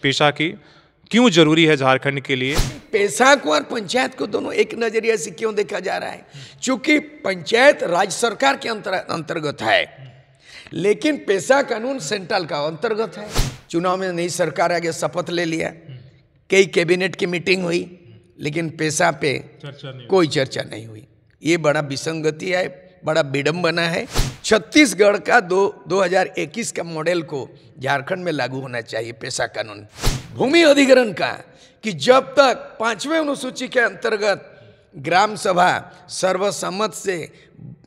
पेशा की क्यों जरूरी है झारखंड के लिए? पेशा को और पंचायत को दोनों एक नजरिए से क्यों देखा जा रहा है? क्योंकि पंचायत राज्य सरकार के अंतर्गत है, लेकिन पेशा कानून सेंट्रल का अंतर्गत है। चुनाव में नई सरकार आगे शपथ ले लिया, कई कैबिनेट की मीटिंग हुई, लेकिन पेशा पे कोई चर्चा नहीं हुई। ये बड़ा विसंगति है, बड़ा विडंबना है। छत्तीसगढ़ का 2021 का मॉडल को झारखंड में लागू होना चाहिए पेशा कानून। भूमि अधिग्रहण का कि जब तक 5वें अनुसूची के अंतर्गत ग्राम सभा सर्वसम्मत से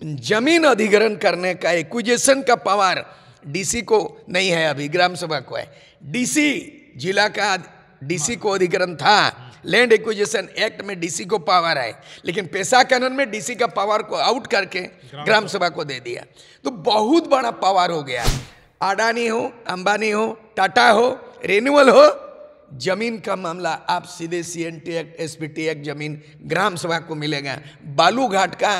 जमीन अधिग्रहण करने का एक्विजिशन का पावर डीसी को नहीं है, अभी ग्राम सभा को है। डीसी जिला का डीसी को अधिग्रहण था, लैंड एक्विजिशन एक्ट में डीसी को पावर है, लेकिन पेशा कानून में डीसी का पावर को आउट करके ग्राम सभा को दे दिया। तो बहुत बड़ा पावर हो गया। अडानी हो, अंबानी हो, टाटा हो, रिन्यूअल हो, जमीन का मामला आप सीधे सीएनटी एक्ट, एसपीटी एक्ट जमीन ग्राम सभा को मिलेगा। बालू घाट का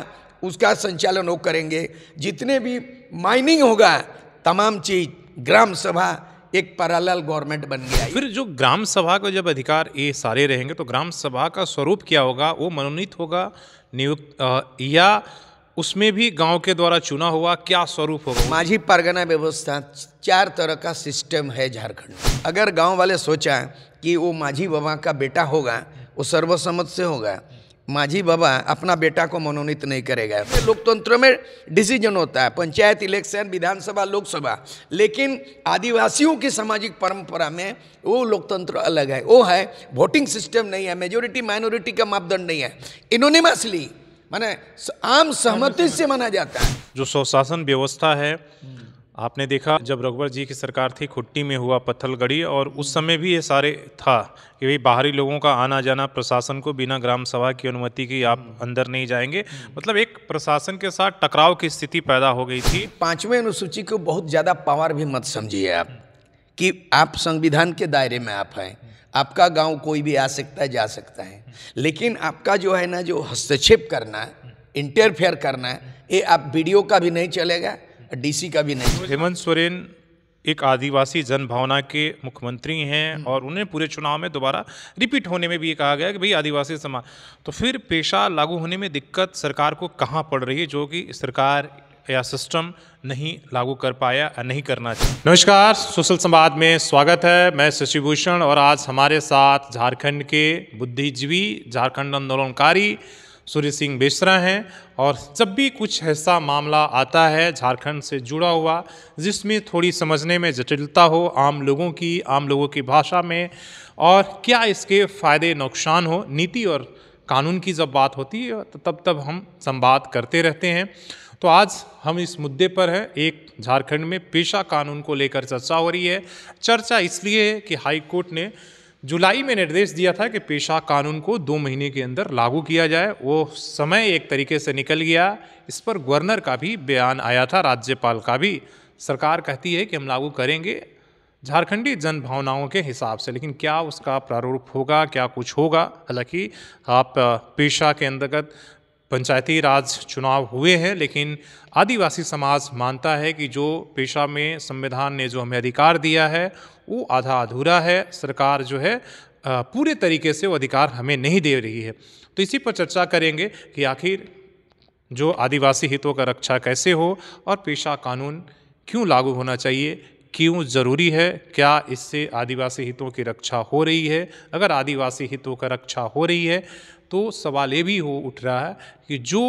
उसका संचालन वो करेंगे। जितने भी माइनिंग होगा तमाम चीज ग्राम सभा एक पैरेलल गवर्नमेंट बन गया। फिर जो ग्राम सभा को जब अधिकार ये सारे रहेंगे तो ग्राम सभा का स्वरूप क्या होगा? वो मनोनीत होगा, नियुक्त, या उसमें भी गांव के द्वारा चुना हुआ क्या स्वरूप होगा? माझी परगना व्यवस्था 4 तरह का सिस्टम है झारखंड। अगर गांव वाले सोचा कि वो माझी बाबा का बेटा होगा, वो सर्वसम्मत से होगा, माझी बाबा अपना बेटा को मनोनीत नहीं करेगा। लोकतंत्र में डिसीजन होता है, पंचायत इलेक्शन, विधानसभा, लोकसभा, लेकिन आदिवासियों की सामाजिक परंपरा में वो लोकतंत्र अलग है। वो है वोटिंग सिस्टम नहीं है, मेजोरिटी माइनॉरिटी का मापदंड नहीं है, इनोनिमसली माने आम सहमति से माना जाता है। जो स्वशासन व्यवस्था है, आपने देखा जब रघुवर जी की सरकार थी, खुट्टी में हुआ पत्थलगड़ी, और उस समय भी ये सारे था कि भाई बाहरी लोगों का आना जाना, प्रशासन को बिना ग्राम सभा की अनुमति की आप अंदर नहीं जाएंगे। मतलब एक प्रशासन के साथ टकराव की स्थिति पैदा हो गई थी। 5वें अनुसूची को बहुत ज़्यादा पावर भी मत समझिए आप कि आप संविधान के दायरे में आप हैं, आपका गांव कोई भी आ सकता है, जा सकता है, लेकिन आपका जो है ना, जो हस्तक्षेप करना, इंटरफेयर करना, ये आप वीडियो का भी नहीं चलेगा, डीसी का भी नहीं। हेमंत सोरेन एक आदिवासी जनभावना के मुख्यमंत्री हैं और उन्हें पूरे चुनाव में दोबारा रिपीट होने में भी ये कहा गया कि भाई आदिवासी समाज, तो फिर पेशा लागू होने में दिक्कत सरकार को कहाँ पड़ रही है जो कि सरकार या सिस्टम नहीं लागू कर पाया या नहीं करना चाहिए? नमस्कार, सोशल संवाद में स्वागत है। मैं शशिभूषण और आज हमारे साथ झारखंड के बुद्धिजीवी, झारखंड आंदोलनकारी सूर्य सिंह बेसरा हैं। और जब भी कुछ ऐसा मामला आता है झारखंड से जुड़ा हुआ जिसमें थोड़ी समझने में जटिलता हो, आम लोगों की भाषा में, और क्या इसके फ़ायदे नुकसान हो, नीति और कानून की जब बात होती है तो तब हम संवाद करते रहते हैं। तो आज हम इस मुद्दे पर हैं। एक, झारखंड में पेशा कानून को लेकर चर्चा हो रही है। चर्चा इसलिए है कि हाई कोर्ट ने जुलाई में निर्देश दिया था कि पेशा कानून को 2 महीने के अंदर लागू किया जाए। वो समय एक तरीके से निकल गया। इस पर गवर्नर का भी बयान आया था, राज्यपाल का भी। सरकार कहती है कि हम लागू करेंगे झारखंडी जन भावनाओं के हिसाब से, लेकिन क्या उसका प्रारूप होगा, क्या कुछ होगा? हालांकि आप पेशा के अंतर्गत पंचायती राज चुनाव हुए हैं, लेकिन आदिवासी समाज मानता है कि जो पेशा में संविधान ने जो हमें अधिकार दिया है वो आधा अधूरा है। सरकार जो है पूरे तरीके से वो अधिकार हमें नहीं दे रही है। तो इसी पर चर्चा करेंगे कि आखिर जो आदिवासी हितों का रक्षा कैसे हो और पेशा कानून क्यों लागू होना चाहिए, क्यों ज़रूरी है, क्या इससे आदिवासी हितों की रक्षा हो रही है? अगर आदिवासी हितों का रक्षा हो रही है तो सवाल ये भी उठ रहा है कि जो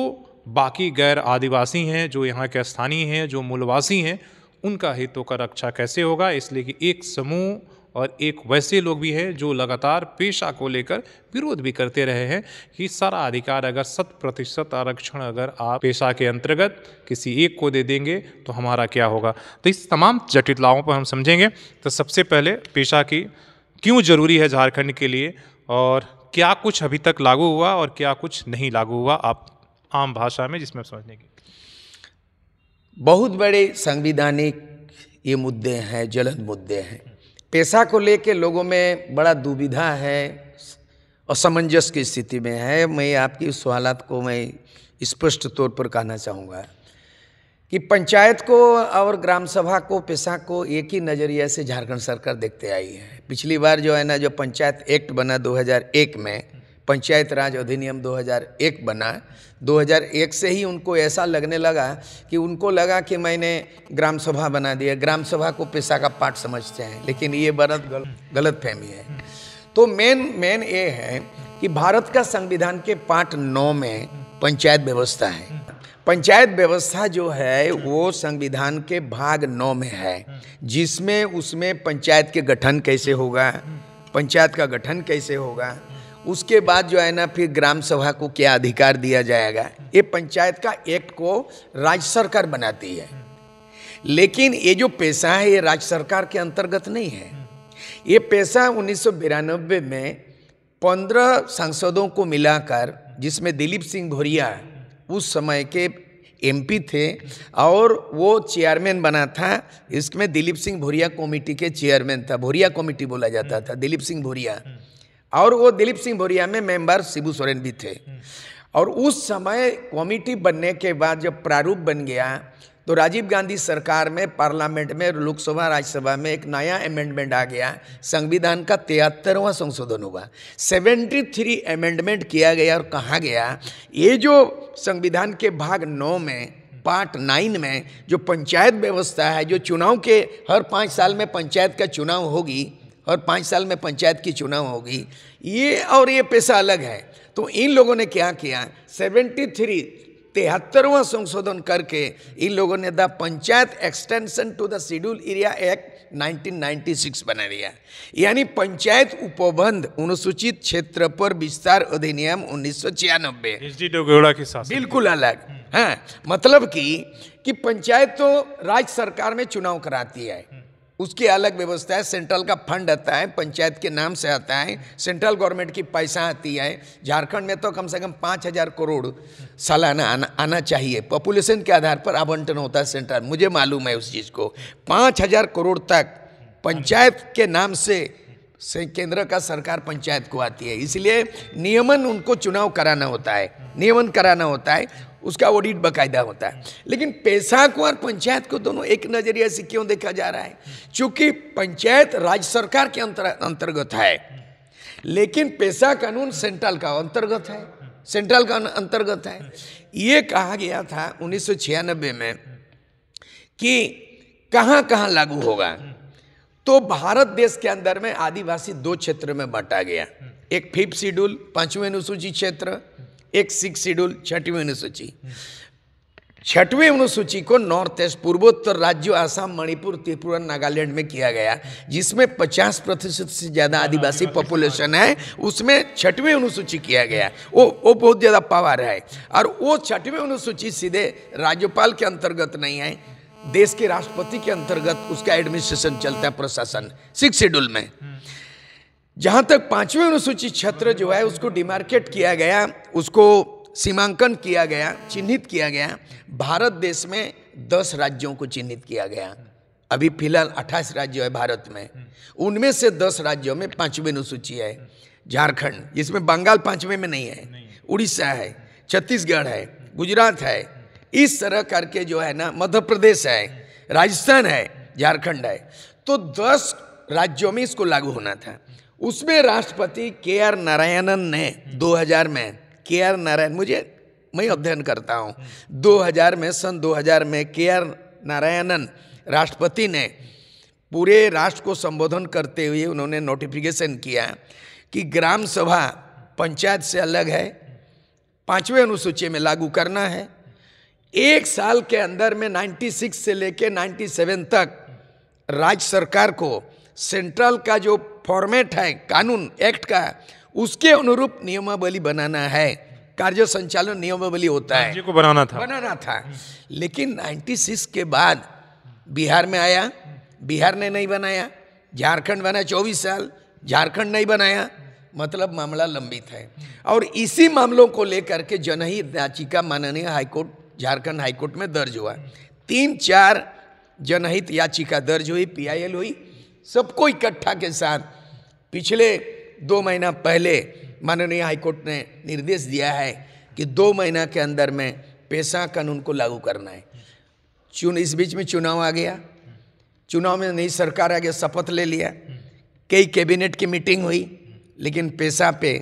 बाकी गैर आदिवासी हैं, जो यहाँ के स्थानीय हैं, जो मूलवासी हैं, उनका हितों का रक्षा कैसे होगा? इसलिए कि एक समूह और एक वैसे लोग भी हैं जो लगातार पेशा को लेकर विरोध भी करते रहे हैं कि सारा अधिकार अगर 100% आरक्षण अगर आप पेशा के अंतर्गत किसी एक को दे देंगे तो हमारा क्या होगा। तो इस तमाम जटिलताओं पर हम समझेंगे। तो सबसे पहले पेशा की क्यों ज़रूरी है झारखंड के लिए, और क्या कुछ अभी तक लागू हुआ और क्या कुछ नहीं लागू हुआ, आप आम भाषा में जिसमें समझने की। बहुत बड़े संवैधानिक ये मुद्दे हैं, ज्वलंत मुद्दे हैं। पेशा को लेके लोगों में बड़ा दुविधा है, असमंजस की स्थिति में है। मैं आपकी सवालात को मैं स्पष्ट तौर पर कहना चाहूँगा कि पंचायत को और ग्राम सभा को, पेशा को एक ही नज़रिए से झारखंड सरकार देखते आई है। पिछली बार जो है ना, जो पंचायत एक्ट बना 2001 में, पंचायत राज अधिनियम 2001 बना, 2001 से ही उनको ऐसा लगने लगा कि उनको लगा कि मैंने ग्राम सभा बना दिया, ग्राम सभा को पेशा का पार्ट समझते हैं, लेकिन ये गलत फहमी है। तो मेन ये है कि भारत का संविधान के पार्ट 9 में पंचायत व्यवस्था है। पंचायत व्यवस्था जो है वो संविधान के भाग 9 में है, जिसमें उसमें पंचायत के गठन कैसे होगा, पंचायत का गठन कैसे होगा, उसके बाद जो है ना फिर ग्राम सभा को क्या अधिकार दिया जाएगा, ये पंचायत का एक्ट को राज्य सरकार बनाती है। लेकिन ये जो पेशा है ये राज्य सरकार के अंतर्गत नहीं है। ये पेशा 1992 में 15 सांसदों को मिलाकर, जिसमें दिलीप सिंह भोरिया उस समय के एमपी थे और वो चेयरमैन बना था। इसमें दिलीप सिंह भोरिया कमेटी के चेयरमैन था, भोरिया कमेटी बोला जाता था, दिलीप सिंह भोरिया। और वो दिलीप सिंह भोरिया में मेंबर शिबू सोरेन भी थे। और उस समय कमेटी बनने के बाद जब प्रारूप बन गया तो राजीव गांधी सरकार में, पार्लियामेंट में, लोकसभा राज्यसभा में एक नया अमेंडमेंट आ गया। संविधान का 73वां संशोधन हुआ, 73 अमेंडमेंट किया गया और कहा गया ये जो संविधान के भाग 9 में, पार्ट 9 में जो पंचायत व्यवस्था है, जो चुनाव के हर 5 साल में पंचायत का चुनाव होगी, हर 5 साल में पंचायत की चुनाव होगी, ये और ये पेशा अलग है। तो इन लोगों ने क्या किया, 73वां संशोधन करके इन लोगों ने the panchayat extension to the schedule area act 1996 बना दिया, यानी पंचायत उपबंध अनुसूचित क्षेत्र पर विस्तार अधिनियम 1996 एचडी देवगौड़ा के साथ बिल्कुल अलग। हाँ, मतलब कि पंचायत तो राज्य सरकार में चुनाव कराती है, उसकी अलग व्यवस्था है। सेंट्रल का फंड आता है, पंचायत के नाम से आता है, सेंट्रल गवर्नमेंट की पैसा आती है। झारखंड में तो कम से कम 5,000 करोड़ सालाना आना चाहिए, पॉपुलेशन के आधार पर आवंटन होता है सेंट्रल, मुझे मालूम है उस चीज़ को। 5,000 करोड़ तक पंचायत के नाम से केंद्र का सरकार पंचायत को आती है, इसलिए नियमन उनको चुनाव कराना होता है, नियमन कराना होता है, उसका ऑडिट बाकायदा होता है। लेकिन पेशा को और पंचायत को दोनों एक नजरिए से क्यों देखा जा रहा है? क्योंकि पंचायत राज्य सरकार के अंतर्गत है, लेकिन पेशा कानून सेंट्रल का अंतर्गत है, सेंट्रल का अंतर्गत है। ये कहा गया था 1996 में कि कहाँ कहाँ लागू होगा। तो भारत देश के अंदर में आदिवासी 2 क्षेत्र में बांटा गया, एक 5th शेड्यूल 5वें अनुसूची क्षेत्र, एक 6th शेड्यूल 6वीं अनुसूची। 6वीं अनुसूची को नॉर्थ ईस्ट पूर्वोत्तर राज्यों आसाम, मणिपुर, त्रिपुरा, नागालैंड में किया गया, जिसमें 50% से ज़्यादा आदिवासी पॉपुलेशन है, उसमें 6वीं अनुसूची किया गया। वो बहुत ज़्यादा पावर है। और वो 6वीं अनुसूची सीधे राज्यपाल के अंतर्गत नहीं है, देश के राष्ट्रपति के अंतर्गत उसका एडमिनिस्ट्रेशन चलता है, प्रशासन। 6th शेड्यूल में जहाँ तक 5वीं अनुसूची क्षेत्र जो है उसको डिमार्केट किया गया, उसको सीमांकन किया गया, चिन्हित किया गया। भारत देश में 10 राज्यों को चिन्हित किया गया। अभी फिलहाल 28 राज्य है भारत में, उनमें से 10 राज्यों में 5वीं अनुसूची है। झारखंड, जिसमें बंगाल 5वें में नहीं है, उड़ीसा है, छत्तीसगढ़ है, गुजरात है, इस तरह करके जो है ना, मध्य प्रदेश है, राजस्थान है, झारखंड है। तो 10 राज्यों में इसको लागू होना था। उसमें राष्ट्रपति KR नारायणन ने 2000 में, KR नारायण, मैं अध्ययन करता हूँ, 2000 में, सन 2000 में KR नारायणन राष्ट्रपति ने पूरे राष्ट्र को संबोधन करते हुए उन्होंने नोटिफिकेशन किया कि ग्राम सभा पंचायत से अलग है, 5वें अनुसूची में लागू करना है। 1 साल के अंदर में 96 से लेकर 97 तक राज्य सरकार को सेंट्रल का जो फॉर्मेट है कानून एक्ट का, उसके अनुरूप नियमावली बनाना है, कार्य संचालन नियमावली होता है, राज्य को बनाना था। लेकिन 96 के बाद बिहार में आया, बिहार ने नहीं बनाया, झारखंड बना 24 साल, झारखंड नहीं बनाया, मतलब मामला लंबित है। और इसी मामलों को लेकर के जनहित याचिका माननीय हाईकोर्ट, झारखंड हाईकोर्ट में दर्ज हुआ। 3-4 जनहित याचिका दर्ज हुई, PIL हुई, सबको इकट्ठा के साथ। पिछले 2 महीना पहले माननीय हाईकोर्ट ने निर्देश दिया है कि 2 महीना के अंदर में पेशा कानून को लागू करना है। इस बीच में चुनाव आ गया, चुनाव में नई सरकार आ गया, शपथ ले लिया, कई कैबिनेट की मीटिंग हुई, लेकिन पैसा पे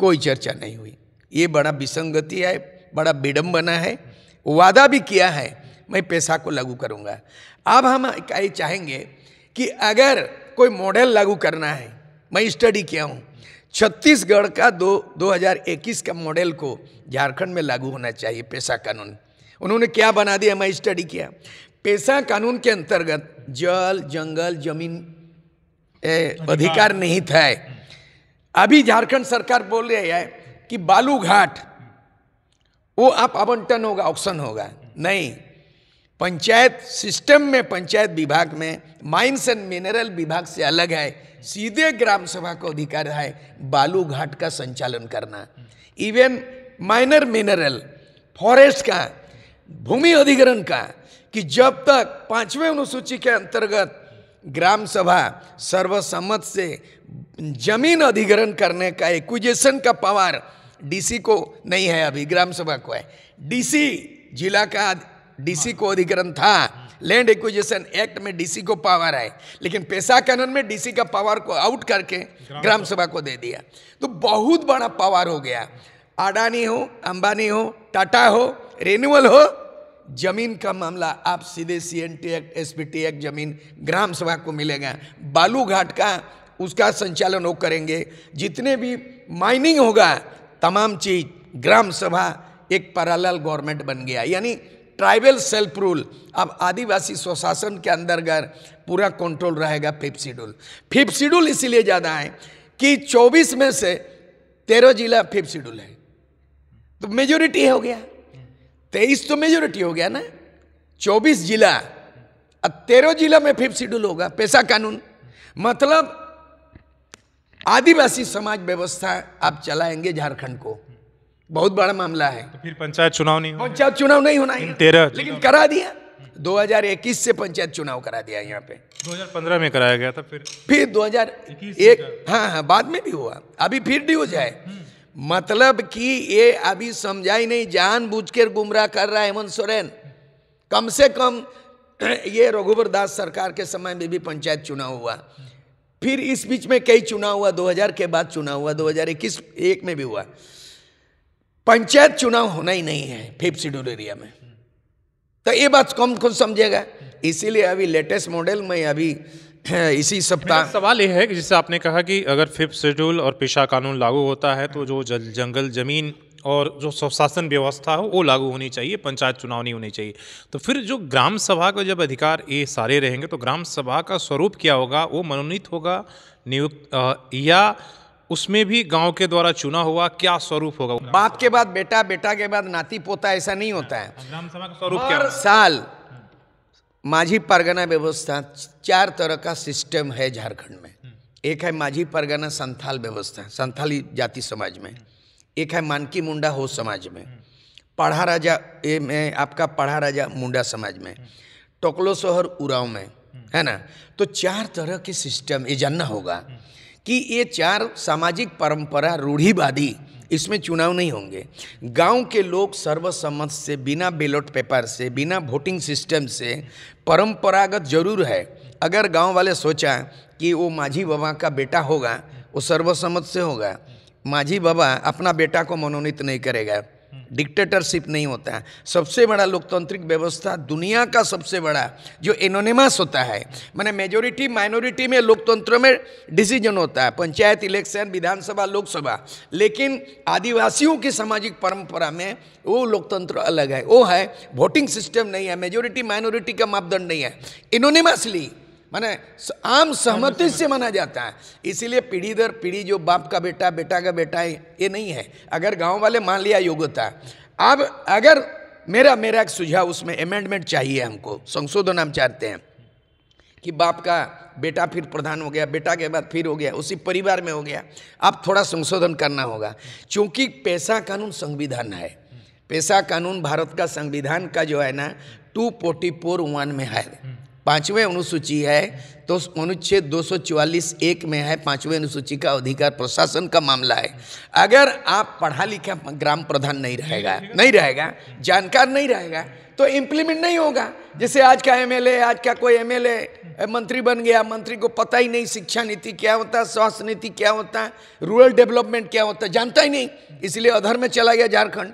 कोई चर्चा नहीं हुई। ये बड़ा विसंगति है, बड़ा विडंबना है। वादा भी किया है मैं पैसा को लागू करूंगा। अब हम क्या चाहेंगे कि अगर कोई मॉडल लागू करना है, मैं स्टडी किया हूँ, छत्तीसगढ़ का 2021 का मॉडल को झारखंड में लागू होना चाहिए पैसा कानून। उन्होंने क्या बना दिया, मैं स्टडी किया। पैसा कानून के अंतर्गत जल, जंगल, जमीन अधिकार नहीं था। अभी झारखंड सरकार बोल रही है कि बालू घाट वो आप आवंटन होगा, ऑक्शन होगा। नहीं, पंचायत सिस्टम में, पंचायत विभाग में माइंस एंड मिनरल विभाग से अलग है, सीधे ग्राम सभा को अधिकार है बालू घाट का संचालन करना। इवन माइनर मिनरल, फॉरेस्ट का, भूमि अधिग्रहण का, कि जब तक 5वें अनुसूची के अंतर्गत ग्राम सभा सर्वसम्मत से जमीन अधिग्रहण करने का, एक्विजिशन का पावर डीसी को नहीं है, अभी ग्राम सभा को है। डीसी जिला का, डीसी को अधिग्रहण था, लैंड एक्विजिशन एक्ट में डीसी को पावर है, लेकिन पैसा कानून में डीसी का पावर को आउट करके ग्राम सभा को दे दिया। तो बहुत बड़ा पावर हो गया। अडानी हो, अंबानी हो, टाटा हो, रिन्यूअल हो, जमीन का मामला आप सीधे सीएनटी एक्ट, एसपीटी एक्ट जमीन ग्राम सभा को मिलेगा। बालू घाट का उसका संचालन वो करेंगे। जितने भी माइनिंग होगा, तमाम चीज ग्राम सभा एक पैरेलल गवर्नमेंट बन गया, यानी ट्राइबल सेल्फ रूल। अब आदिवासी स्वशासन के अंतर्गत पूरा कंट्रोल रहेगा। फिफ्थ शेड्यूल इसीलिए ज्यादा है कि 24 में से 13 जिला फिफ्थ शेड्यूल है, तो मेजोरिटी हो गया। 23 तो मेजोरिटी हो गया ना, 24 जिला, अब 13 जिला में फिफ्थ शेड्यूल होगा पैसा कानून। मतलब आदिवासी समाज व्यवस्था आप चलाएंगे झारखंड को, बहुत बड़ा मामला है। तो फिर पंचायत चुनाव नहीं होना, पंचायत चुनाव नहीं होना है, 13 लेकिन करा दिया। 2021 से पंचायत चुनाव करा दिया यहाँ पे। 2015 में कराया गया था, फिर 2001, हाँ, बाद में भी हुआ, अभी फिर ड्यूज है। मतलब कि ये अभी समझा ही नहीं, जानबूझकर गुमराह कर रहा है हेमंत सोरेन। कम से कम ये रघुवर दास सरकार के समय में भी पंचायत चुनाव हुआ, फिर इस बीच में कई चुनाव हुआ, 2000 के बाद चुनाव हुआ, 2021 में भी हुआ। पंचायत चुनाव होना ही नहीं है फिफ्थ शेड्यूल एरिया में, तो ये बात कौन कौन समझेगा। इसीलिए अभी लेटेस्ट मॉडल में अभी इसी सप्ताह सवाल ये है कि जैसे आपने कहा कि अगर फिफ्थ शेड्यूल और पेशा कानून लागू होता है तो जो जंगल जमीन और जो स्वशासन व्यवस्था हो वो लागू होनी चाहिए, पंचायत चुनाव नहीं होनी चाहिए। तो फिर जो ग्राम सभा का जब अधिकार ये सारे रहेंगे तो ग्राम सभा का स्वरूप क्या होगा? वो मनोनीत होगा, नियुक्त, या उसमें भी गांव के द्वारा चुना हुआ क्या स्वरूप होगा? बाप के बाद बेटा, बेटा के बाद नाती पोता, ऐसा नहीं होता है। ग्राम सभा का स्वरूप क्या हर साल माझी परगना व्यवस्था, 4 तरह का सिस्टम है झारखंड में। एक है माझी परगना संथाल व्यवस्था, संथाली जाति समाज में। एक है मानकी मुंडा हो समाज में, पढ़ा राजा में आपका पढ़ा राजा मुंडा समाज में, टोकलो सोहर उराव में, है ना। तो 4 तरह के सिस्टम ये जानना होगा कि ये 4 सामाजिक परंपरा रूढ़िवादी, इसमें चुनाव नहीं होंगे। गांव के लोग सर्वसम्मत से, बिना बैलेट पेपर से, बिना वोटिंग सिस्टम से, परंपरागत जरूर है। अगर गांव वाले सोचा कि वो माझी बाबा का बेटा होगा, वो सर्वसम्मत से होगा। माझी बाबा अपना बेटा को मनोनीत नहीं करेगा, डिक्टेटरशिप नहीं होता है। सबसे बड़ा लोकतांत्रिक व्यवस्था, दुनिया का सबसे बड़ा जो एनोनिमस होता है, माने मेजोरिटी माइनॉरिटी में लोकतंत्र में डिसीजन होता है, पंचायत इलेक्शन, विधानसभा, लोकसभा। लेकिन आदिवासियों की सामाजिक परंपरा में वो लोकतंत्र अलग है, वो है वोटिंग सिस्टम नहीं है, मेजोरिटी माइनॉरिटी का मापदंड नहीं है, एनोनिमसली माने आम सहमति से माना जाता है। इसीलिए पीढ़ी दर पीढ़ी जो बाप का बेटा, बेटा का बेटा है, ये नहीं है। अगर गांव वाले मान लिया योग्यता, अब अगर मेरा एक सुझाव, उसमें अमेंडमेंट चाहिए हमको, संशोधन हम चाहते हैं कि बाप का बेटा फिर प्रधान हो गया, बेटा के बाद फिर हो गया, उसी परिवार में हो गया। अब थोड़ा संशोधन करना होगा, क्योंकि पैसा कानून संविधान है। पैसा कानून भारत का संविधान का जो है ना 244(1) में है, 5वें अनुसूची है तो अनुच्छेद 244(1) में है 5वें अनुसूची का अधिकार प्रशासन का मामला है। अगर आप पढ़ा लिखा ग्राम प्रधान नहीं रहेगा, जानकार नहीं रहेगा तो इम्प्लीमेंट नहीं होगा। जैसे आज का एमएलए, आज का कोई एमएलए मंत्री बन गया, मंत्री को पता ही नहीं शिक्षा नीति क्या होता है, स्वास्थ्य नीति क्या होता है, रूरल डेवलपमेंट क्या होता है, जानता ही नहीं, इसलिए अधर में चला गया झारखंड।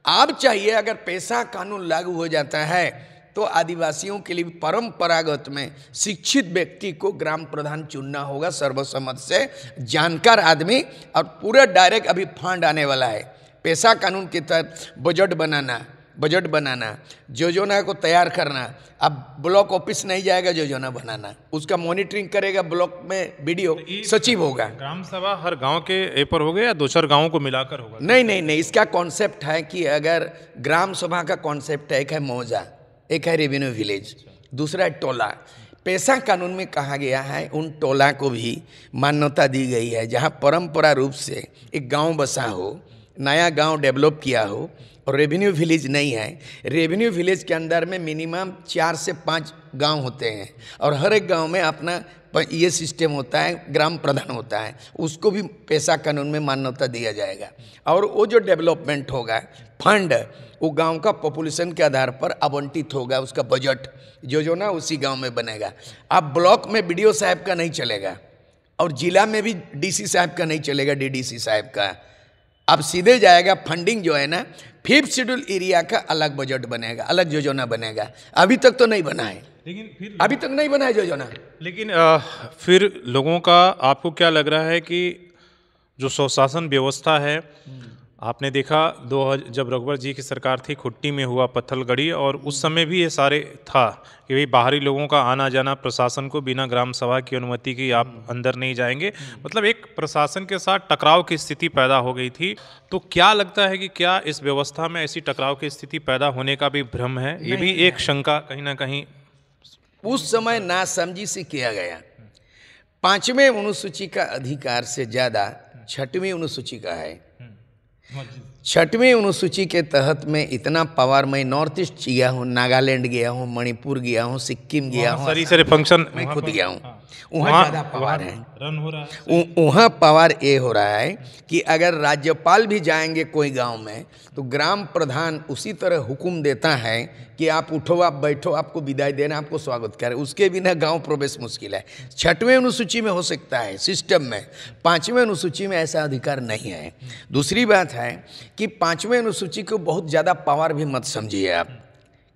अब चाहिए अगर पैसा कानून लागू हो जाता है तो आदिवासियों के लिए परंपरागत में शिक्षित व्यक्ति को ग्राम प्रधान चुनना होगा सर्वसम्मत से, जानकार आदमी, और पूरा डायरेक्ट अभी फंड आने वाला है। पैसा कानून के तहत बजट बनाना, योजना को तैयार करना। अब ब्लॉक ऑफिस नहीं जाएगा योजना बनाना, उसका मॉनिटरिंग करेगा ब्लॉक में वीडियो सचिव होगा। ग्राम सभा हर गांव के ऊपर होगा या 2-4 गांवों को मिलाकर होगा? नहीं, इसका कॉन्सेप्ट है कि अगर ग्राम सभा का कॉन्सेप्ट है, एक है मौजा, एक है रेवेन्यू विलेज, दूसरा है टोला। पैसा कानून में कहा गया है उन टोला को भी मान्यता दी गई है जहां परंपरा रूप से एक गांव बसा हो, नया गांव डेवलप किया हो, और रेवेन्यू विलेज नहीं है। रेवेन्यू विलेज के अंदर में मिनिमम 4 से 5 गांव होते हैं और हर एक गांव में अपना ये सिस्टम होता है, ग्राम प्रधान होता है, उसको भी पैसा कानून में मान्यता दिया जाएगा। और वो जो डेवलपमेंट होगा फंड वो गांव का पॉपुलेशन के आधार पर आवंटित होगा, उसका बजट योजना उसी गांव में बनेगा। अब ब्लॉक में बीडीओ साहब का नहीं चलेगा और जिला में भी डीसी साहब का नहीं चलेगा, डीडीसी साहब का। अब सीधे जाएगा फंडिंग जो है ना, 5th शेड्यूल एरिया का अलग बजट बनेगा, अलग योजना बनेगा। अभी तक तो नहीं बना है, लेकिन फिर अभी तक नहीं बना है योजना। लेकिन फिर लोगों का आपको क्या लग रहा है कि जो स्वशासन व्यवस्था है, आपने देखा जब रघुवर जी की सरकार थी, खुट्टी में हुआ पत्थलगड़ी, और उस समय भी ये सारे था कि भाई बाहरी लोगों का आना जाना, प्रशासन को बिना ग्राम सभा की अनुमति की आप अंदर नहीं जाएंगे, मतलब एक प्रशासन के साथ टकराव की स्थिति पैदा हो गई थी। तो क्या लगता है कि क्या इस व्यवस्था में ऐसी टकराव की स्थिति पैदा होने का भी भ्रम है? ये भी एक शंका कहीं ना कहीं उस समय नासमझी से किया गया। 5वें अनुसूची का अधिकार से ज़्यादा 6वीं अनुसूची का है। 6वीं अनुसूची के तहत में इतना पावर, मैं नॉर्थ ईस्ट गया हूँ, नागालैंड गया हूँ, मणिपुर गया हूँ, सिक्किम गया हूँ, सारे फंक्शन मैं खुद गया हूँ, वहाँ ज़्यादा पावर है। रन हो रहा है वहाँ पावर ये हो रहा है कि अगर राज्यपाल भी जाएंगे कोई गांव में तो ग्राम प्रधान उसी तरह हुक्म देता है कि आप उठो, आप बैठो, आपको विदाई देना, आपको स्वागत करें, उसके बिना गांव प्रवेश मुश्किल है। 6वें अनुसूची में हो सकता है सिस्टम में, 5वें अनुसूची में ऐसा अधिकार नहीं है। दूसरी बात है कि 5वें अनुसूची को बहुत ज़्यादा पावर भी मत समझिए आप,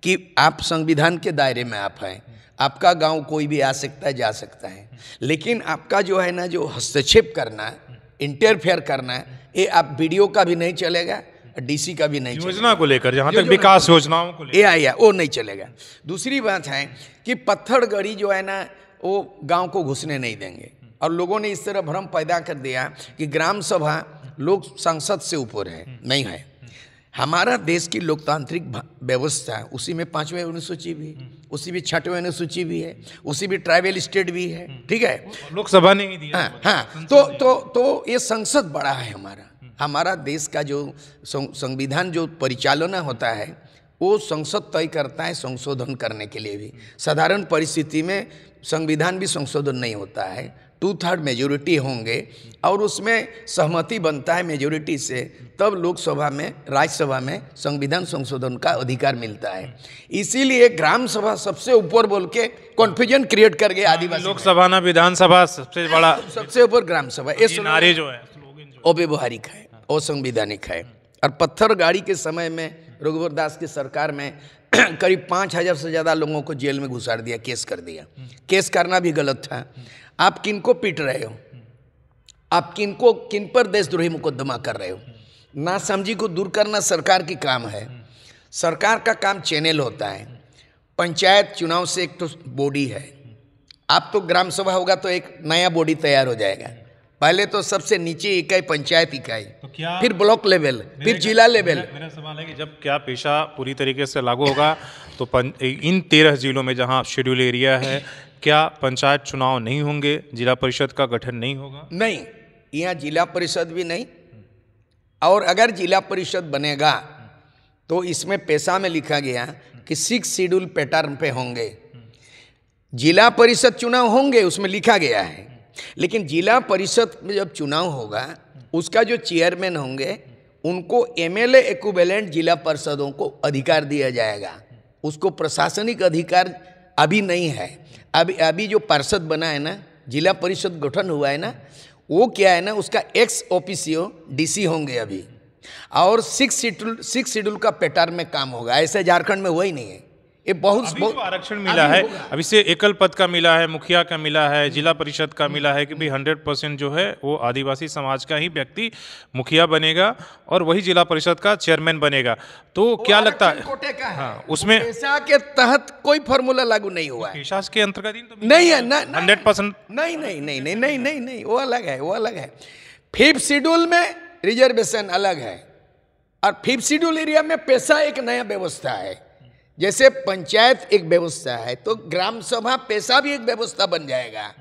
कि आप संविधान के दायरे में आप हैं, आपका गांव कोई भी आ सकता है, जा सकता है, लेकिन आपका जो है ना, जो हस्तक्षेप करना, इंटरफेयर करना, ये आप वीडियो का भी नहीं चलेगा, डीसी का भी नहीं चलेगा। योजना को लेकर, जहाँ तक विकास योजनाओं को लेकर वो नहीं चलेगा। दूसरी बात है कि पत्थलगड़ी जो है ना, वो गांव को घुसने नहीं देंगे, और लोगों ने इस तरह भ्रम पैदा कर दिया कि ग्राम सभा लोग संसद से ऊपर है, नहीं है। हमारा देश की लोकतांत्रिक व्यवस्था, उसी में 5वें अनुसूची भी, उसी में 6वें अनुसूची भी है, उसी में ट्राइबल स्टेट भी है, ठीक है, लोकसभा ने ही दिया। हाँ, तो ये संसद बड़ा है हमारा देश का जो संविधान जो परिचालना होता है वो संसद तय करता है संशोधन करने के लिए भी। साधारण परिस्थिति में संविधान भी संशोधन नहीं होता है, 2/3 मेजोरिटी होंगे और उसमें सहमति बनता है मेजोरिटी से, तब लोकसभा में, राज्यसभा में संविधान संशोधन का अधिकार मिलता है। इसीलिए ग्राम सभा सबसे ऊपर बोल के कॉन्फ्यूजन क्रिएट कर गए आदिवासी। लोकसभा ना विधानसभा सबसे बड़ा, सबसे ऊपर ग्राम सभा, ये नारे जो है अव्यवहारिक है, असंवैधानिक है। और पत्थलगड़ी के समय में रघुवर दास की सरकार में करीब 5000 से ज़्यादा लोगों को जेल में घुसाड़ दिया, केस कर दिया। केस करना भी गलत था। आप किन को पीट रहे हो, आप किन पर देशद्रोही मुकदमा कर रहे हो? नासमझी को दूर करना सरकार की काम है। सरकार का काम चैनल होता है। पंचायत चुनाव से एक तो बॉडी है, आप तो ग्राम सभा होगा तो एक नया बॉडी तैयार हो जाएगा। पहले तो सबसे नीचे इकाई पंचायत इकाई, तो फिर ब्लॉक लेवल, फिर जिला लेवल। मेरा सवाल है कि जब क्या पेशा पूरी तरीके से लागू होगा तो इन 13 जिलों में जहां शेड्यूल एरिया है, क्या पंचायत चुनाव नहीं होंगे, जिला परिषद का गठन नहीं होगा? नहीं, यहाँ जिला परिषद भी नहीं, और अगर जिला परिषद बनेगा तो इसमें पेशा में लिखा गया कि 6 शेड्यूल पैटर्न पे होंगे। जिला परिषद चुनाव होंगे उसमें लिखा गया है, लेकिन जिला परिषद में जब चुनाव होगा उसका जो चेयरमैन होंगे उनको एमएलए इक्विवेलेंट जिला परिषदों को अधिकार दिया जाएगा। उसको प्रशासनिक अधिकार अभी नहीं है। अभी जो पार्षद बना है ना, जिला परिषद गठन हुआ है ना, वो क्या है ना, उसका एक्स ऑफिसियो डीसी होंगे अभी, और 6 शेड्यूल का पेटार में काम होगा। ऐसे झारखंड में हुआ ही नहीं है। ये बहुत जो आरक्षण मिला है अभी से एकल पद का मिला है, मुखिया का मिला है, जिला परिषद का मिला है कि भाई 100% जो है वो आदिवासी समाज का ही व्यक्ति मुखिया बनेगा और वही जिला परिषद का चेयरमैन बनेगा। तो क्या लगता है कोटे का है। हाँ, उसमें पेशा के तहत कोई फॉर्मूला लागू नहीं हुआ है। पेशा के अंतर्गत ही तो नहीं है ना, 100% नहीं नहीं नहीं नहीं नहीं नहीं नहीं, वो अलग है, वो अलग है। 5th शेड्यूल में रिजर्वेशन अलग है, और 5th शेड्यूल एरिया में पेशा एक नया व्यवस्था है। जैसे पंचायत एक व्यवस्था है तो ग्राम सभा पेशा भी एक व्यवस्था बन जाएगा।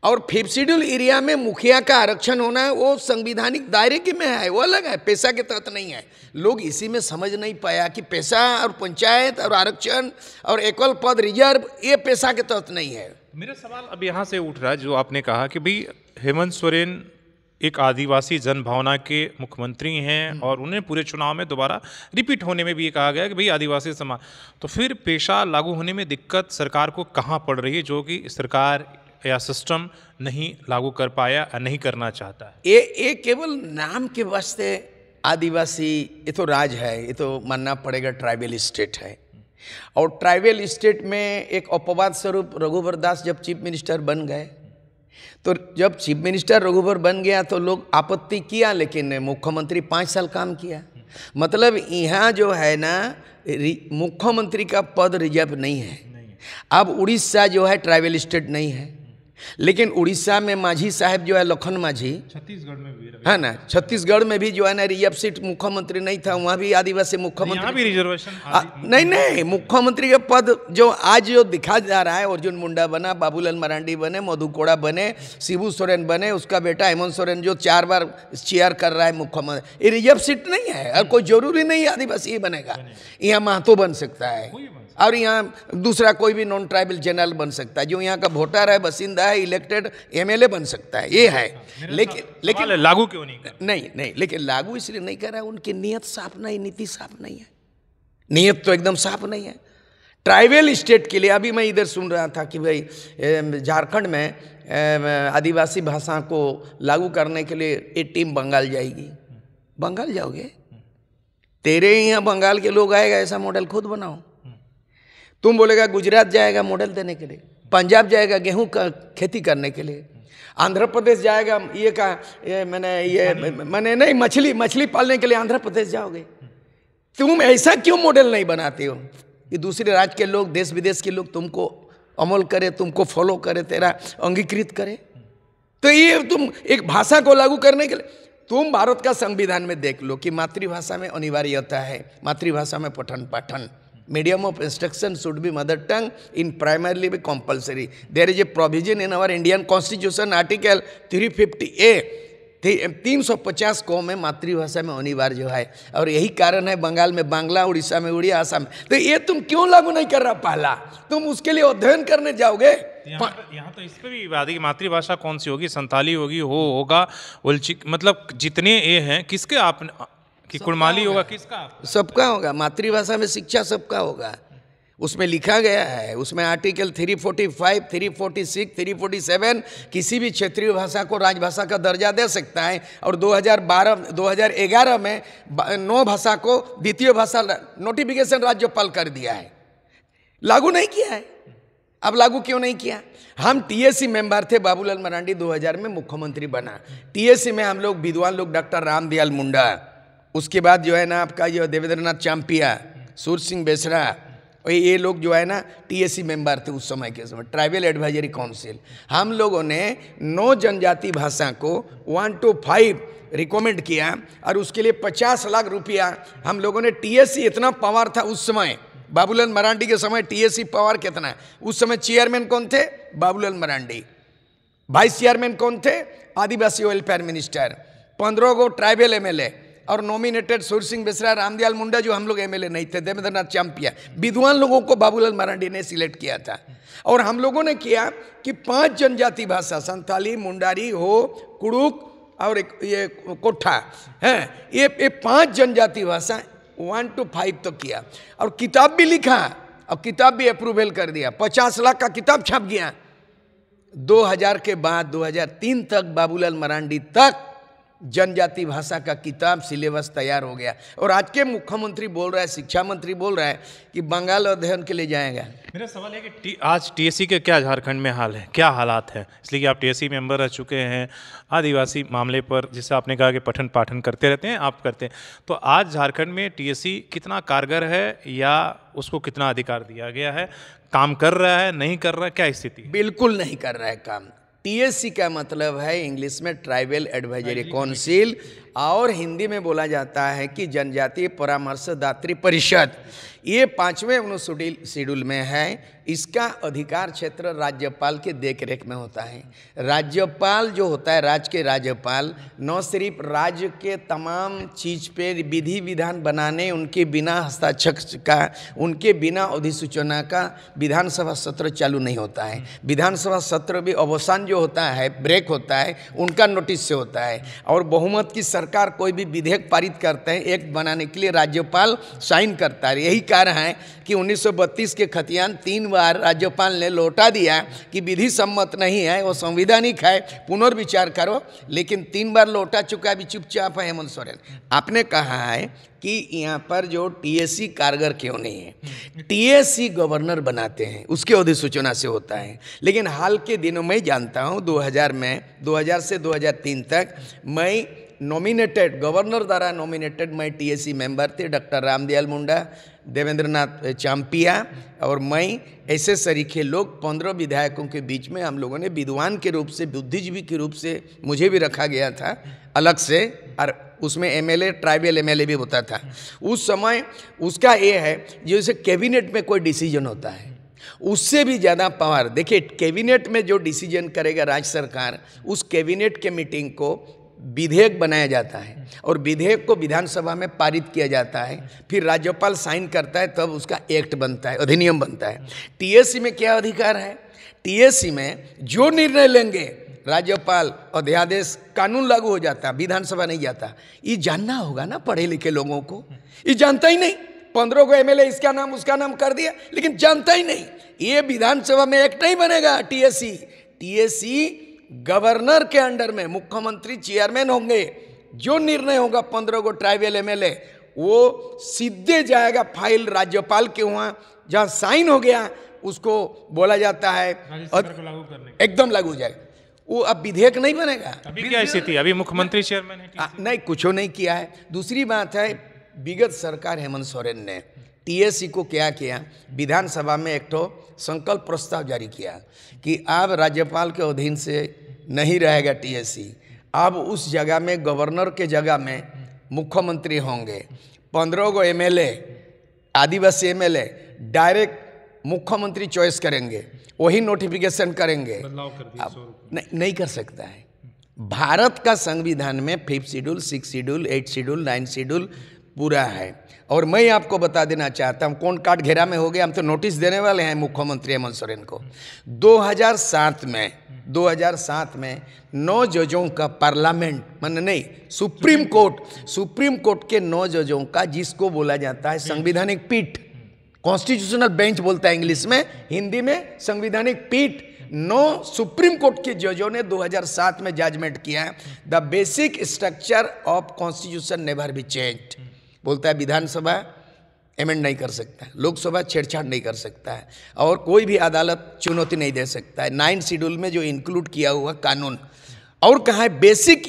और 5th शेड्यूल एरिया में मुखिया का आरक्षण होना है, वो संविधानिक दायरे के में है, वो अलग है, पेशा के तहत नहीं है। लोग इसी में समझ नहीं पाया कि पेशा और पंचायत और आरक्षण और एकल पद रिजर्व ये पेशा के तहत नहीं है। मेरा सवाल अब यहाँ से उठ रहा है, जो आपने कहा कि भाई हेमंत सोरेन एक आदिवासी जनभावना के मुख्यमंत्री हैं और उन्हें पूरे चुनाव में दोबारा रिपीट होने में भी ये कहा गया कि भाई आदिवासी समाज, तो फिर पेशा लागू होने में दिक्कत सरकार को कहाँ पड़ रही है जो कि सरकार या सिस्टम नहीं लागू कर पाया या नहीं करना चाहता है? ये केवल नाम के वास्ते आदिवासी, ये तो राज है, ये तो मानना पड़ेगा ट्राइबल स्टेट है। और ट्राइबल स्टेट में एक अपवाद स्वरूप रघुवर दास जब चीफ मिनिस्टर बन गए, तो जब चीफ मिनिस्टर रघुवर बन गया तो लोग आपत्ति किया, लेकिन मुख्यमंत्री 5 साल काम किया। मतलब यहाँ जो है ना, मुख्यमंत्री का पद रिजर्व नहीं है। अब उड़ीसा जो है ट्राइबल स्टेट नहीं है, लेकिन उड़ीसा में माझी साहब जो है, लखन माझी, छत्तीसगढ़ में भी है ना, छत्तीसगढ़ में भी जो है ना रिजर्व सीट मुख्यमंत्री नहीं था, वहाँ भी आदिवासी मुख्यमंत्री भी रिजर्वेशन नहीं नहीं, मुख्यमंत्री का पद जो आज जो दिखा जा रहा है, अर्जुन मुंडा बना, बाबूलाल मरांडी बने, मधु कोड़ा बने, शिबू सोरेन बने, उसका बेटा हेमंत सोरेन जो 4 बार चेयर कर रहा है मुख्यमंत्री, ये रिजर्व सीट नहीं है। और कोई जरूरी नहीं आदिवासी ही बनेगा, यहाँ महतो बन सकता है और यहाँ दूसरा कोई भी नॉन ट्राइबल जनरल बन सकता है, जो यहाँ का वोटर है, बासिंदा है, इलेक्टेड एमएलए बन सकता है, ये है। लेकिन लागू क्यों नहीं कर? नहीं, लेकिन लागू इसलिए नहीं कर रहा है, उनकी नीयत साफ नहीं, नीति साफ नहीं है, नीयत तो एकदम साफ नहीं है। ट्राइबल स्टेट के लिए अभी मैं इधर सुन रहा था कि भाई झारखंड में आदिवासी भाषा को लागू करने के लिए एक टीम बंगाल जाएगी। बंगाल जाओगे? तेरे यहाँ बंगाल के लोग आएगा, ऐसा मॉडल खुद बनाओ। तुम बोलेगा गुजरात जाएगा मॉडल देने के लिए, पंजाब जाएगा गेहूं का खेती करने के लिए, आंध्र प्रदेश जाएगा मैंने नहीं मछली पालने के लिए आंध्र प्रदेश जाओगे। तुम ऐसा क्यों मॉडल नहीं बनाते हो कि दूसरे राज्य के लोग, देश विदेश के लोग तुमको अमल करे, तुमको फॉलो करे, तेरा अंगीकृत करे? तो ये तुम एक भाषा को लागू करने के लिए, तुम भारत का संविधान में देख लो कि मातृभाषा में अनिवार्यता है, मातृभाषा में पठन पाठन, medium of instruction should be mother tongue, in primarily be compulsory. There is a provision in our Indian Constitution, Article 350A, 350 को में मातृभाषा में अनिवार्य जो है, और यही कारण है बंगाल में बांग्ला, उड़ीसा में उड़िया, आसाम। तो ये तुम क्यों लागू नहीं कर रहा? पहला तुम उसके लिए अध्ययन करने जाओगे। यहाँ तो इस पे भी बात है कि मातृभाषा कौन सी होगी, संताली होगी, होगा उल्चिक, मतलब जितने ये हैं, किसके आप कि कुड़माली होगा, किसका? सबका होगा। मातृभाषा में शिक्षा सबका होगा, उसमें लिखा गया है। उसमें आर्टिकल 345, 346, 347 किसी भी क्षेत्रीय भाषा को राजभाषा का दर्जा दे सकता है। और 2011 में 9 भाषा को द्वितीय भाषा नोटिफिकेशन राज्यपाल कर दिया है, लागू नहीं किया है। अब लागू क्यों नहीं किया? हम टीएससी मेंबर थे, बाबूलाल मरांडी 2000 में मुख्यमंत्री बना। टीएससी में हम लोग विद्वान लोग, डॉक्टर रामदयाल मुंडा, उसके बाद जो है ना आपका जो देवेंद्रनाथ चांपिया, सूर सिंह बेसरा, ये लोग जो है ना टीएससी मेंबर थे उस समय के समय, ट्राइबल एडवाइजरी काउंसिल। हम लोगों ने 9 जनजाति भाषा को 1 to 5 रिकमेंड किया, और उसके लिए 50 लाख रुपया हम लोगों ने। टीएससी इतना पावर था उस समय, बाबूलाल मरांडी के समय टीएससी पावर कितना है? उस समय चेयरमैन कौन थे? बाबूलाल मरांडी। वाइस चेयरमैन कौन थे? आदिवासी वेलफेयर मिनिस्टर। 15 गो ट्राइबल एमएलए, और नॉमिनेटेड सूर्य सिंह बेसरा, रामदयाल मुंडा जो हम लोग एमएलए नहीं थे, देवेंद्रनाथ चांपिया, विद्वान लोगों को बाबूलाल मरांडी ने सिलेक्ट किया था। और हम लोगों ने किया कि 5 जनजाति भाषा, संथाली, मुंडारी, हो, कुड़ुक और एक ये कोठा है, ये 5 जनजाति भाषा 1 to 5 तो किया, और किताब भी लिखा और किताब भी अप्रूवल कर दिया। 50 लाख का किताब छप गया। 2000 के बाद 2003 तक बाबूलाल मरांडी तक जनजाति भाषा का किताब सिलेबस तैयार हो गया। और आज के मुख्यमंत्री बोल रहा है, शिक्षा मंत्री बोल रहा है कि बंगाल अध्ययन के लिए जाएगा। मेरा सवाल है कि आज टीएससी के क्या झारखंड में हाल है, क्या हालात है? इसलिए कि आप टीएससी मेंबर रह चुके हैं, आदिवासी मामले पर जैसे आपने कहा कि पठन पाठन करते रहते हैं, आप करते हैं, तो आज झारखंड में टीएससी कितना कारगर है या उसको कितना अधिकार दिया गया है? काम कर रहा है, नहीं कर रहा है, क्या स्थिति है? बिल्कुल नहीं कर रहा है काम। टीएससी का मतलब है इंग्लिश में ट्राइबल एडवाइजरी काउंसिल, और हिंदी में बोला जाता है कि जनजातीय परामर्शदात्री परिषद। ये 5वें अनुसूचित शेड्यूल में है। इसका अधिकार क्षेत्र राज्यपाल के देखरेख में होता है। राज्यपाल जो होता है, राज्य के राज्यपाल, न सिर्फ राज्य के तमाम चीज़ पे विधि विधान बनाने, उनके बिना हस्ताक्षर का, उनके बिना अधिसूचना का विधानसभा सत्र चालू नहीं होता है। विधानसभा सत्र भी अवसान जो होता है, ब्रेक होता है, उनका नोटिस से होता है। और बहुमत की सरकार कोई भी विधेयक पारित करते हैं, एक्ट बनाने के लिए राज्यपाल साइन करता है। यही कारण है कि 1932 के खतियान 3 बार राज्यपाल ने लौटा दिया कि विधि सम्मत नहीं है, वो संवैधानिक है, पुनर्विचार करो। लेकिन 3 बार लौटा चुका, भी चुपचाप है हेमंत सोरेन। आपने कहा है कि यहाँ पर जो टीएससी कारगर क्यों नहीं है? टीएससी गवर्नर बनाते हैं, उसके अधिसूचना से होता है। लेकिन हाल के दिनों में जानता हूँ 2000 से 2003 तक मैं नॉमिनेटेड, गवर्नर द्वारा नॉमिनेटेड मैं टीएससी मेंबर थे। डॉक्टर रामदयाल मुंडा, देवेंद्रनाथ चांपिया और मैं, ऐसे सरीखे लोग 15 विधायकों के बीच में हम लोगों ने विद्वान के रूप से, बुद्धिजीवी के रूप से मुझे भी रखा गया था अलग से, और उसमें एमएलए, ट्राइबल एमएलए भी होता था उस समय। उसका ये है जैसे कैबिनेट में कोई डिसीजन होता है, उससे भी ज़्यादा पावर। देखिए, कैबिनेट में जो डिसीजन करेगा राज्य सरकार, उस कैबिनेट के मीटिंग को विधेयक बनाया जाता है और विधेयक को विधानसभा में पारित किया जाता है, फिर राज्यपाल साइन करता है, तब उसका एक्ट बनता है, अधिनियम बनता है। टीएससी में क्या अधिकार है? टीएससी में जो निर्णय लेंगे राज्यपाल, अध्यादेश, कानून लागू हो जाता है, विधानसभा नहीं जाता। ये जानना होगा ना पढ़े लिखे लोगों को, ये जानता ही नहीं। 15 को एमएलए इसका नाम उसका नाम कर दिया, लेकिन जानता ही नहीं। ये विधानसभा में एक्ट नहीं बनेगा। टीएससी गवर्नर के अंडर में मुख्यमंत्री चेयरमैन होंगे। जो निर्णय होगा 15 को ट्राइबल एमएलए, वो सीधे जाएगा फाइल राज्यपाल के वहाँ, जहाँ साइन हो गया उसको बोला जाता है एकदम लागू हो जाएगा। वो अब विधेयक नहीं बनेगा। अभी क्या स्थिति? अभी मुख्यमंत्री चेयरमैन है? नहीं, कुछ नहीं किया है। दूसरी बात है, विगत सरकार हेमंत सोरेन ने टीएससी को क्या किया, विधानसभा में एक तो संकल्प प्रस्ताव जारी किया कि अब राज्यपाल के अधीन से नहीं रहेगा टीएससी। अब उस जगह में गवर्नर के जगह में मुख्यमंत्री होंगे। 15 को एमएलए, आदिवासी एमएलए डायरेक्ट मुख्यमंत्री चॉइस करेंगे, वही नोटिफिकेशन करेंगे। नहीं कर सकता है। भारत का संविधान में 5th schedule, 6th schedule, 8th schedule, 9th schedule पूरा है। और मैं आपको बता देना चाहता हूँ, कौन काट घेरा में हो गया, हम तो नोटिस देने वाले हैं मुख्यमंत्री हेमंत सोरेन को। 2007 में 9 जजों का पार्लियामेंट, मन नहीं, सुप्रीम कोर्ट के 9 जजों का, जिसको बोला जाता है संवैधानिक पीठ, कॉन्स्टिट्यूशनल बेंच बोलता है इंग्लिश में, हिंदी में संवैधानिक पीठ, 9 सुप्रीम कोर्ट के जजों ने 2007 में जजमेंट किया, the basic structure of constitution never be changed. बोलता है विधानसभा एमेंड नहीं कर सकता है, लोकसभा छेड़छाड़ नहीं कर सकता है, और कोई भी अदालत चुनौती नहीं दे सकता है। 9th शेड्यूल में जो इंक्लूड किया हुआ कानून, और कहा है बेसिक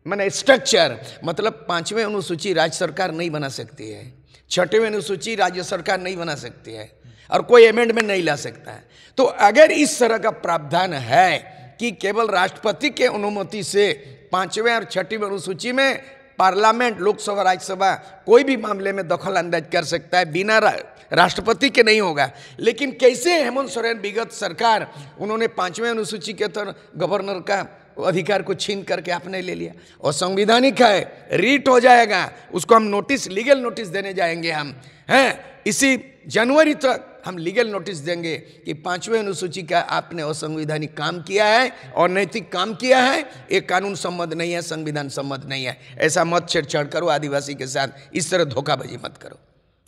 माने स्ट्रक्चर, मतलब 5वें अनुसूची राज्य सरकार नहीं बना सकती है, 6वें अनुसूची राज्य सरकार नहीं बना सकती है, और कोई अमेंडमेंट नहीं ला सकता है। तो अगर इस तरह का प्रावधान है कि केवल राष्ट्रपति के अनुमति से 5वें और 6वीं अनुसूची में पार्लियामेंट, लोकसभा, राज्यसभा कोई भी मामले में दखल अंदाज कर सकता है, बिना राष्ट्रपति के नहीं होगा। लेकिन कैसे हेमंत सोरेन विगत सरकार, उन्होंने 5वें अनुसूची के तहत गवर्नर का अधिकार को छीन करके आपने ले लिया। और संवैधानिक है, रीट हो जाएगा, उसको हम नोटिस, लीगल नोटिस देने जाएंगे हम, हैं इसी जनवरी तक हम लीगल नोटिस देंगे कि 5वें अनुसूची का आपने असंवैधानिक काम किया है और नैतिक काम किया है, ये कानून सम्मत नहीं है, संविधान सम्मत नहीं है। ऐसा मत छेड़छाड़ करो आदिवासी के साथ, इस तरह धोखाबाजी मत करो।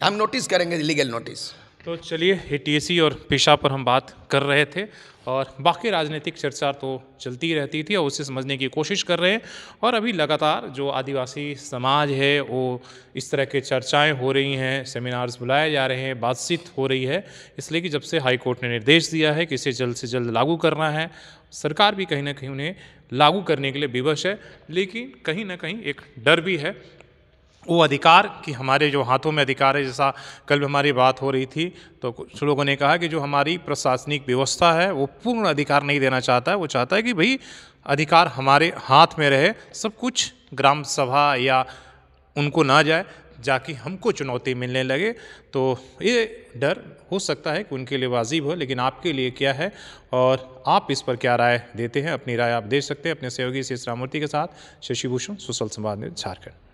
हम नोटिस करेंगे, लीगल नोटिस। तो चलिए, एटीएसी और पेशा पर हम बात कर रहे थे और बाकी राजनीतिक चर्चा तो चलती रहती थी और उसे समझने की कोशिश कर रहे हैं। और अभी लगातार जो आदिवासी समाज है वो इस तरह के चर्चाएं हो रही हैं, सेमिनार्स बुलाए जा रहे हैं, बातचीत हो रही है, इसलिए कि जब से हाई कोर्ट ने निर्देश दिया है कि इसे जल्द से जल्द लागू करना है, सरकार भी कहीं ना कहीं उन्हें लागू करने के लिए विवश है। लेकिन कहीं ना कहीं एक डर भी है, वो अधिकार कि हमारे जो हाथों में अधिकार है, जैसा कल भी हमारी बात हो रही थी तो कुछ लोगों ने कहा कि जो हमारी प्रशासनिक व्यवस्था है वो पूर्ण अधिकार नहीं देना चाहता है, वो चाहता है कि भाई अधिकार हमारे हाथ में रहे, सब कुछ ग्राम सभा या उनको ना जाए, जाकि हमको चुनौती मिलने लगे। तो ये डर हो सकता है कि उनके लिए वाजिब हो, लेकिन आपके लिए क्या है और आप इस पर क्या राय देते हैं? अपनी राय आप दे सकते हैं अपने सहयोगी शेष राममूर्ति के साथ। शशि भूषण, सोशल संवाद न्यूज़, झारखंड।